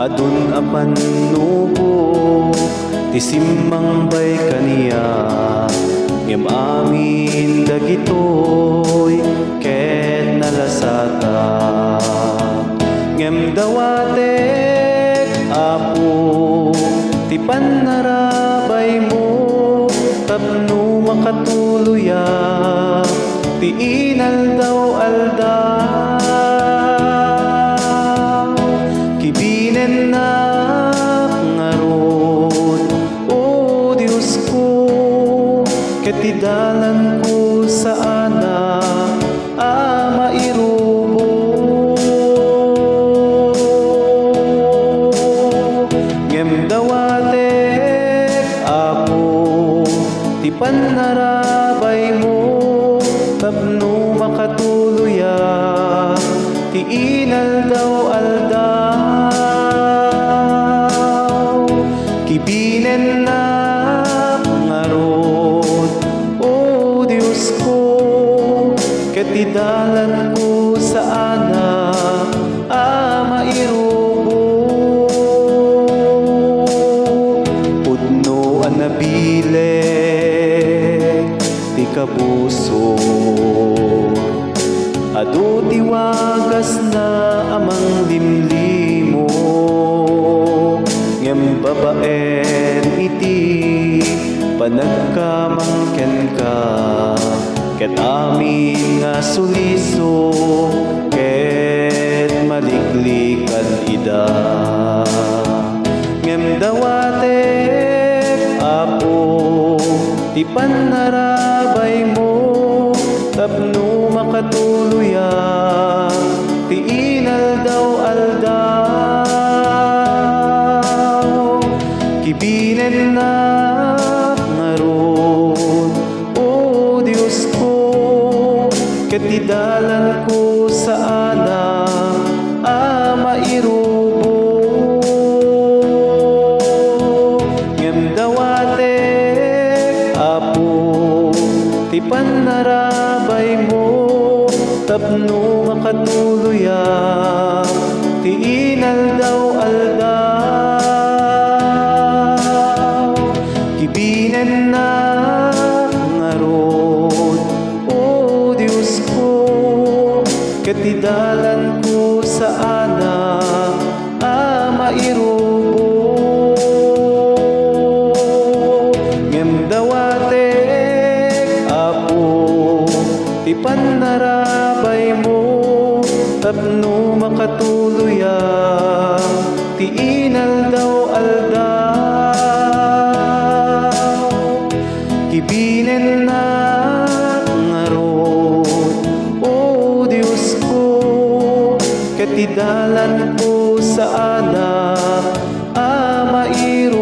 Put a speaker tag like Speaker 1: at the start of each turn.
Speaker 1: adun apan nubo ti simmang bay kaniya ngem amin dagitoy ket nalasata ngem dawatek Apo ti panarabay mo tapno makatuluya ti inaldaw-aldaw kibinen na ngarod o Diyos ko ket ti dalan ko saana mairubo ngem dawatek Apo ti panarabay mo tapno makatuluya ti inaldaw-aldaw kibinen na ngarod o Diyos ko ket ti dalan ko saana mairubo pudno a nabileg ti kabuso adu ti wagas na amang limlimo ngem babaen iti panagkamangken ka ket amin nga suliso ket maliklikan ida ngem dawatek Apo ti panarabay mo tapno makatuluya ti inaldaw-aldaw kibinen na ngarod o Diyos ko ket ti dalan ko saana mairubo ngem dawatek Apo ti panarabay mo tapno makatuluya ti inaldaw-aldaw kibinen na ngarod o Diyos ko ket ti dalan ko saana mairubo ngem dawatek Apo ti panarabay mo tapno makatuluya ti inaldaw-aldaw kibinen na ngarod o Diyos ko ket ti dalan ko saana mairubo